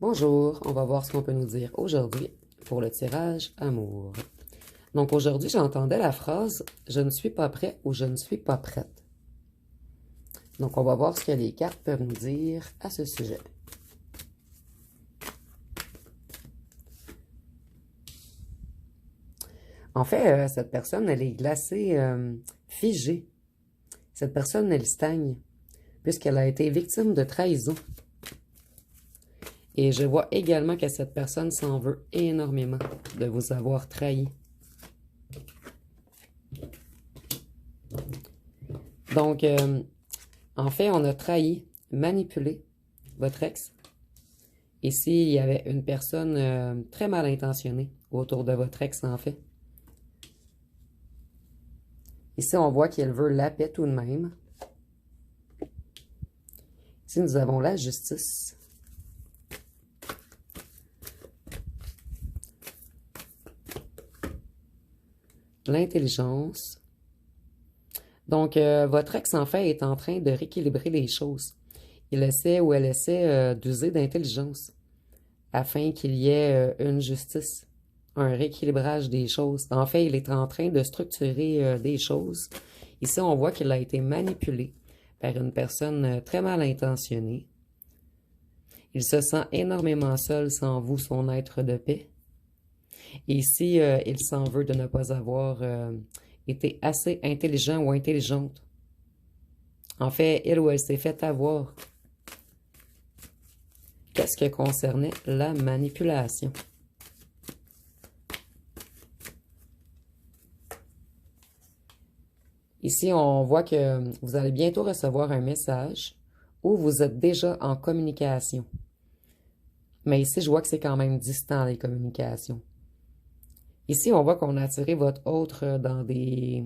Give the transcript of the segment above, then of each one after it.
Bonjour, on va voir ce qu'on peut nous dire aujourd'hui pour le tirage amour. Donc aujourd'hui, j'entendais la phrase « Je ne suis pas prêt » ou « Je ne suis pas prête ». Donc on va voir ce que les cartes peuvent nous dire à ce sujet. En fait, cette personne, elle est glacée, figée. Cette personne, elle stagne, puisqu'elle a été victime de trahison. Et je vois également que cette personne s'en veut énormément de vous avoir trahi. Donc, en fait, on a trahi, manipulé votre ex. Ici, il y avait une personne très mal intentionnée autour de votre ex, en fait. Ici, on voit qu'elle veut la paix tout de même. Ici, nous avons la justice. L'intelligence. Donc, votre ex, en fait, est en train de rééquilibrer les choses. Il essaie ou elle essaie d'user d'intelligence afin qu'il y ait une justice, un rééquilibrage des choses. En fait, il est en train de structurer des choses. Ici, on voit qu'il a été manipulé par une personne très mal intentionnée. Il se sent énormément seul sans vous, son être de paix. Et ici, il s'en veut de ne pas avoir été assez intelligent ou intelligente. En fait, il ou elle s'est fait avoir. Qu'est-ce qui concernait la manipulation? Ici, on voit que vous allez bientôt recevoir un message où vous êtes déjà en communication. Mais ici, je vois que c'est quand même distant, les communications. Ici, on voit qu'on a attiré votre autre dans des...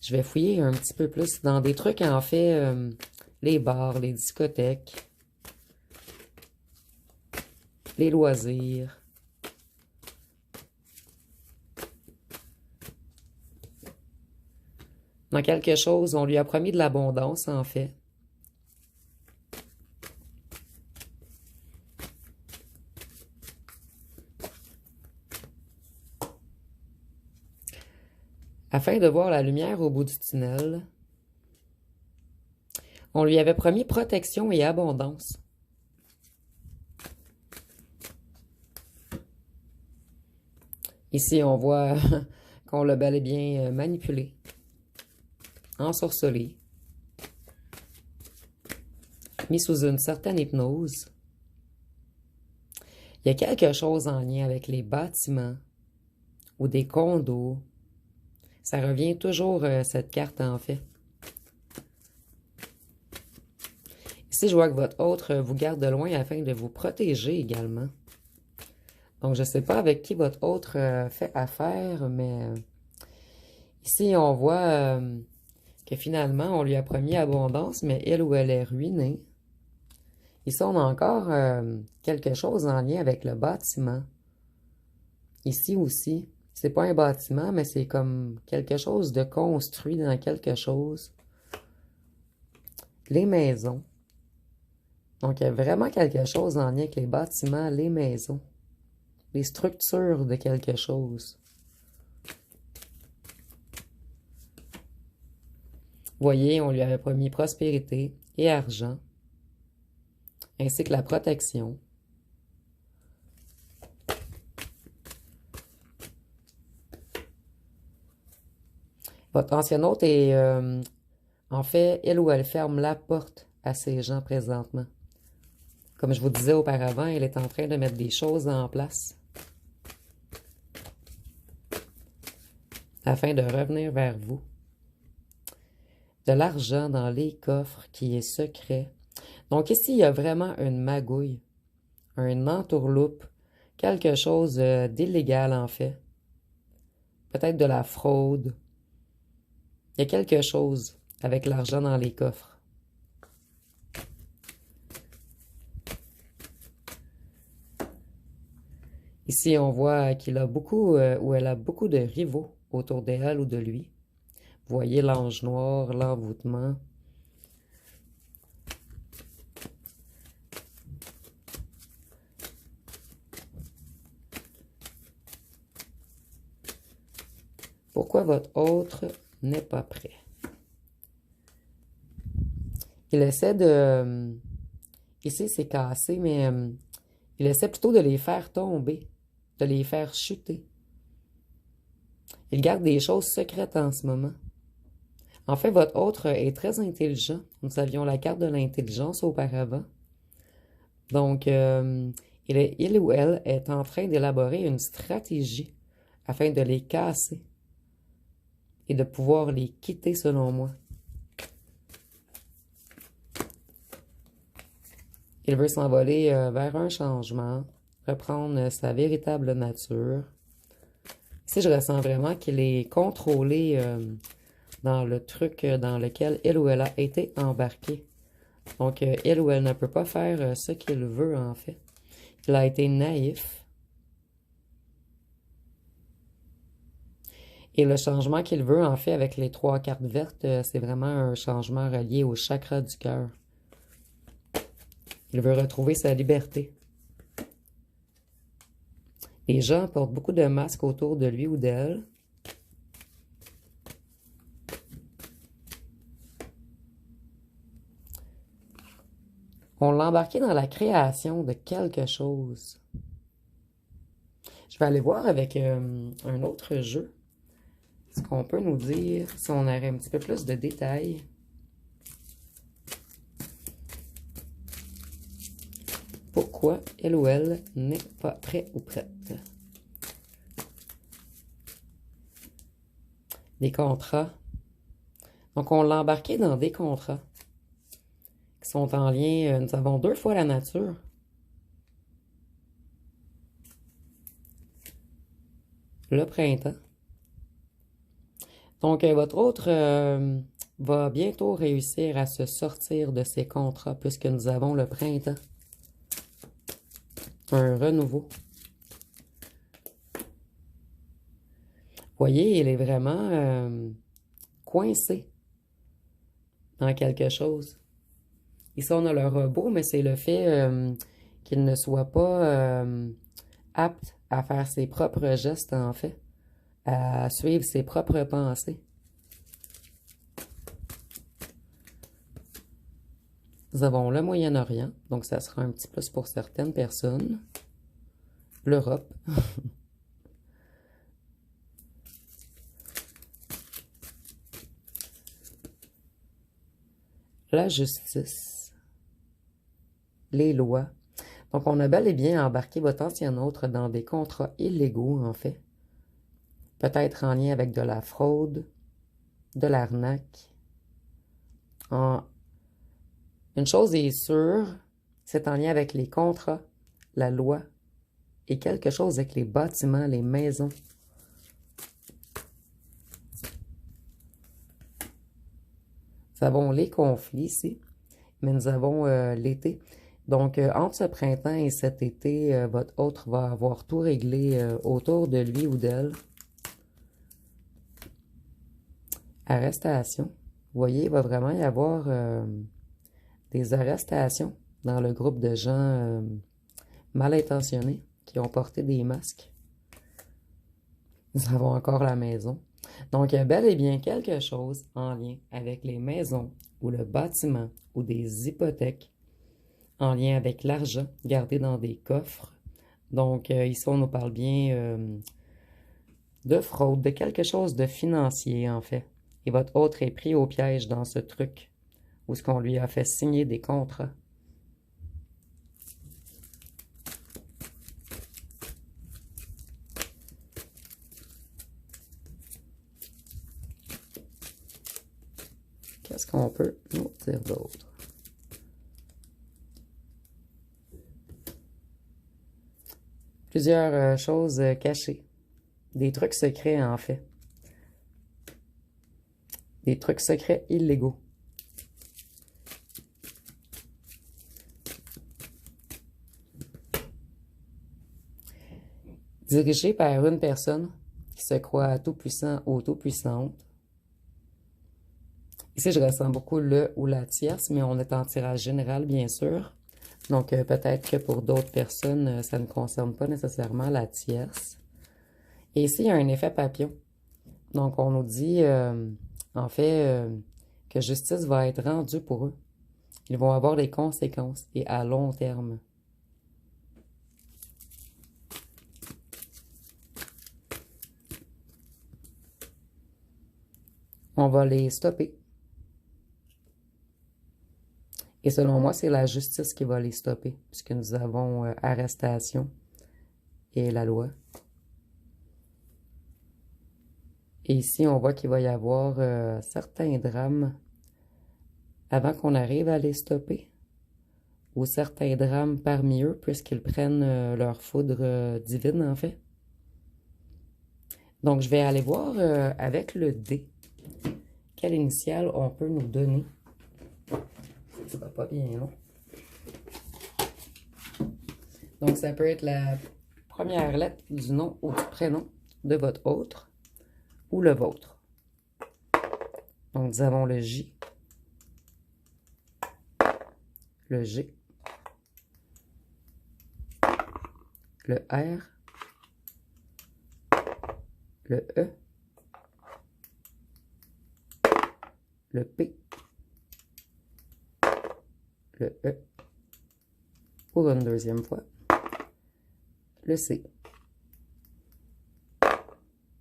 Je vais fouiller un petit peu plus dans des trucs, en fait, les bars, les discothèques, les loisirs. Dans quelque chose, on lui a promis de l'abondance, en fait. Afin de voir la lumière au bout du tunnel, on lui avait promis protection et abondance. Ici, on voit qu'on l'a bel et bien manipulé, ensorcelé, mis sous une certaine hypnose. Il y a quelque chose en lien avec les bâtiments ou des condos. Ça revient toujours, cette carte, en fait. Ici, je vois que votre autre vous garde de loin afin de vous protéger également. Donc, je ne sais pas avec qui votre autre fait affaire, mais ici, on voit que finalement, on lui a promis abondance, mais elle ou elle est ruinée. Ici, on a encore quelque chose en lien avec le bâtiment. Ici aussi, c'est pas un bâtiment, mais c'est comme quelque chose de construit dans quelque chose. Les maisons. Donc, il y a vraiment quelque chose en lien avec les bâtiments, les maisons. Les structures de quelque chose. Vous voyez, on lui avait promis prospérité et argent, ainsi que la protection. Votre ancienne hôte est, en fait, elle ou elle ferme la porte à ces gens présentement. Comme je vous disais auparavant, elle est en train de mettre des choses en place afin de revenir vers vous. De l'argent dans les coffres qui est secret. Donc ici, il y a vraiment une magouille, un entourloupe, quelque chose d'illégal en fait. Peut-être de la fraude. Il y a quelque chose avec l'argent dans les coffres. Ici, on voit qu'il a beaucoup, ou elle a beaucoup de rivaux autour d'elle ou de lui. Vous voyez l'ange noir, l'envoûtement. Pourquoi votre autre n'est pas prêt? Il essaie de... Ici, c'est cassé, mais il essaie plutôt de les faire tomber, de les faire chuter. Il garde des choses secrètes en ce moment. En fait, votre autre est très intelligent. Nous avions la carte de l'intelligence auparavant. Donc, il ou elle est en train d'élaborer une stratégie afin de les casser et de pouvoir les quitter selon moi. Il veut s'envoler vers un changement, reprendre sa véritable nature. Ici, je ressens vraiment qu'il est contrôlé dans le truc dans lequel il ou elle a été embarqué. Donc, il ou elle ne peut pas faire ce qu'il veut, en fait. Il a été naïf. Et le changement qu'il veut, en fait, avec les 3 cartes vertes, c'est vraiment un changement relié au chakra du cœur. Il veut retrouver sa liberté. Les gens portent beaucoup de masques autour de lui ou d'elle. On l'a embarqué dans la création de quelque chose. Je vais aller voir avec un autre jeu ce qu'on peut nous dire si on aurait un petit peu plus de détails. Pourquoi elle ou elle n'est pas prêt ou prête? Des contrats. Donc, on l'a embarqué dans des contrats qui sont en lien. Nous avons 2 fois la nature. Le printemps. Donc, votre autre va bientôt réussir à se sortir de ses contrats puisque nous avons le printemps. Un renouveau. Vous voyez, il est vraiment coincé dans quelque chose. Ici, on a le robot, mais c'est le fait qu'il ne soit pas apte à faire ses propres gestes, en fait, à suivre ses propres pensées. Nous avons le Moyen-Orient, donc ça sera un petit plus pour certaines personnes. L'Europe. La justice. Les lois. Donc, on a bel et bien embarqué votre ancien autre dans des contrats illégaux, en fait. Peut-être en lien avec de la fraude, de l'arnaque. Une chose est sûre, c'est en lien avec les contrats, la loi et quelque chose avec les bâtiments, les maisons. Nous avons les conflits ici, mais nous avons l'été. Donc, entre ce printemps et cet été, votre autre va avoir tout réglé autour de lui ou d'elle. Arrestation. Vous voyez, il va vraiment y avoir des arrestations dans le groupe de gens mal intentionnés qui ont porté des masques. Nous avons encore la maison. Donc, il y a bel et bien quelque chose en lien avec les maisons ou le bâtiment ou des hypothèques en lien avec l'argent gardé dans des coffres. Donc, ici, on nous parle bien de fraude, de quelque chose de financier, en fait. Et votre autre est pris au piège dans ce truc où ce qu'on lui a fait signer des contrats. Qu'est-ce qu'on peut nous dire d'autre? Plusieurs choses cachées. Des trucs secrets, en fait. Des trucs secrets illégaux. Dirigé par une personne qui se croit tout-puissant ou tout-puissante. Ici, je ressens beaucoup le ou la tierce, mais on est en tirage général, bien sûr. Donc, peut-être que pour d'autres personnes, ça ne concerne pas nécessairement la tierce. Et ici, il y a un effet papillon. Donc, on nous dit, en fait, que justice va être rendue pour eux. Ils vont avoir des conséquences et à long terme. On va les stopper. Et selon moi, c'est la justice qui va les stopper, puisque nous avons arrestation et la loi. Et ici, on voit qu'il va y avoir certains drames avant qu'on arrive à les stopper, ou certains drames parmi eux, puisqu'ils prennent leur foudre divine, en fait. Donc, je vais aller voir avec le dé quelle initiale on peut nous donner. Ça va pas bien long. Donc, ça peut être la première lettre du nom ou du prénom de votre autre ou le vôtre. Donc, nous avons le J, le G, le R, le E, le P, le E, pour une deuxième fois, le C,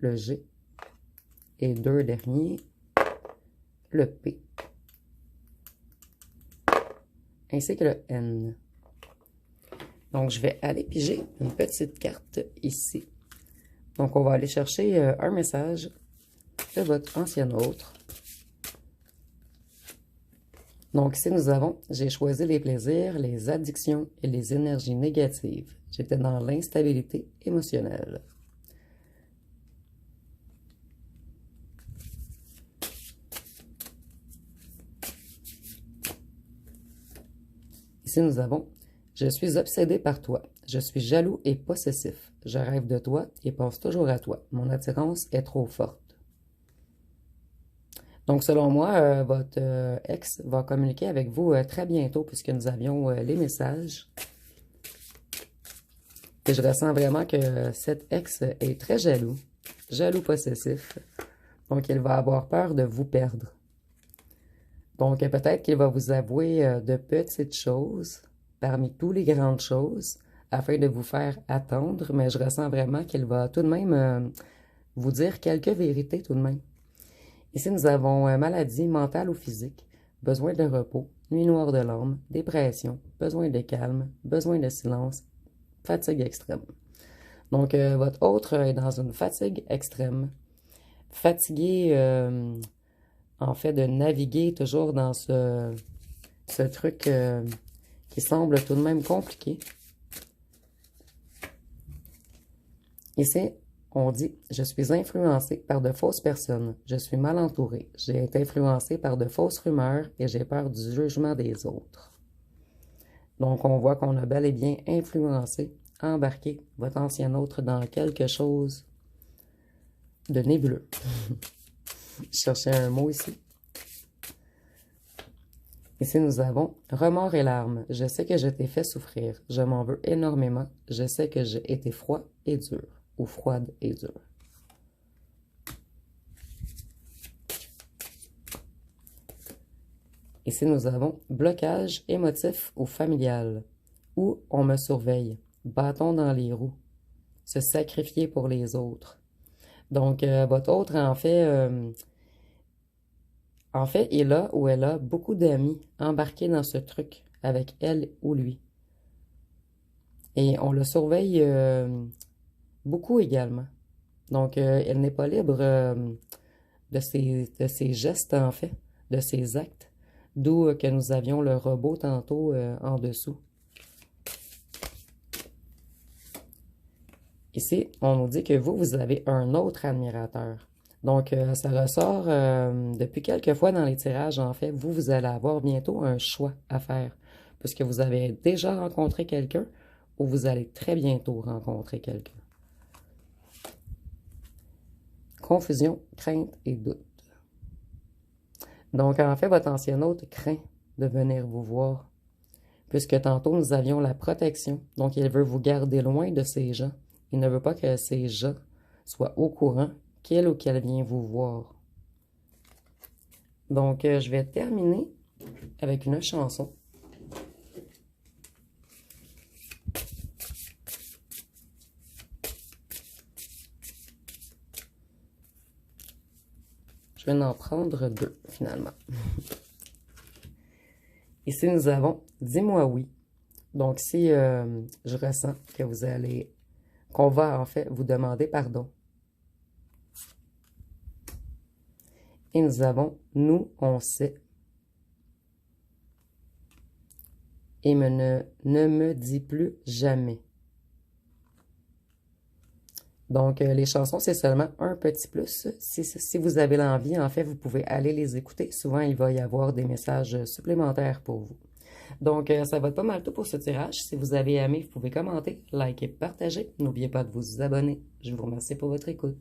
le G, et deux derniers, le P, ainsi que le N. Donc, je vais aller piger une petite carte ici. Donc, on va aller chercher un message de votre ancien autre. Donc, ici, nous avons, j'ai choisi les plaisirs, les addictions et les énergies négatives. J'étais dans l'instabilité émotionnelle. Ici, nous avons, je suis obsédé par toi. Je suis jaloux et possessif. Je rêve de toi et pense toujours à toi. Mon attirance est trop forte. Donc, selon moi, votre ex va communiquer avec vous très bientôt puisque nous avions les messages. Et je ressens vraiment que cet ex est très jaloux, jaloux possessif. Donc, il va avoir peur de vous perdre. Donc, peut-être qu'il va vous avouer de petites choses parmi toutes les grandes choses afin de vous faire attendre, mais je ressens vraiment qu'il va tout de même vous dire quelques vérités tout de même. Ici, nous avons maladie mentale ou physique, besoin de repos, nuit noire de l'âme, dépression, besoin de calme, besoin de silence, fatigue extrême. Donc, votre autre est dans une fatigue extrême, fatigué, en fait, de naviguer toujours dans ce truc qui semble tout de même compliqué. Ici, on dit « Je suis influencé par de fausses personnes. Je suis mal entouré. J'ai été influencé par de fausses rumeurs et j'ai peur du jugement des autres. » Donc, on voit qu'on a bel et bien influencé, embarqué votre ancien autre dans quelque chose de nébuleux. Je cherchais un mot ici. Ici, nous avons « Remords et larmes. Je sais que je t'ai fait souffrir. Je m'en veux énormément. Je sais que j'ai été froid et dur. » Ou froide et dure. Ici, nous avons blocage émotif ou familial, ou on me surveille, bâton dans les roues, se sacrifier pour les autres. Donc, votre autre, en fait, il a ou elle a beaucoup d'amis embarqués dans ce truc avec elle ou lui. Et on le surveille beaucoup également. Donc, elle n'est pas libre de ses gestes, en fait, de ses actes, d'où que nous avions le robot tantôt en dessous. Ici, on nous dit que vous avez un autre admirateur. Donc, ça ressort depuis quelques fois dans les tirages, en fait, vous allez avoir bientôt un choix à faire, puisque vous avez déjà rencontré quelqu'un ou vous allez très bientôt rencontrer quelqu'un. Confusion, crainte et doute. Donc, en fait, votre ancien hôte craint de venir vous voir, puisque tantôt, nous avions la protection. Donc, il veut vous garder loin de ces gens. Il ne veut pas que ces gens soient au courant qu'il ou qu'elle vient vous voir. Donc, je vais terminer avec une chanson. Je vais en prendre deux, finalement. Ici, nous avons « Dis-moi oui ». Donc, si je ressens que qu'on va en fait vous demander pardon. Et nous avons « Nous, on sait ». Et ne me dis plus jamais. Donc, les chansons, c'est seulement un petit plus. Si vous avez l'envie, en fait, vous pouvez aller les écouter. Souvent, il va y avoir des messages supplémentaires pour vous. Donc, ça va être pas mal tout pour ce tirage. Si vous avez aimé, vous pouvez commenter, liker, partager. N'oubliez pas de vous abonner. Je vous remercie pour votre écoute.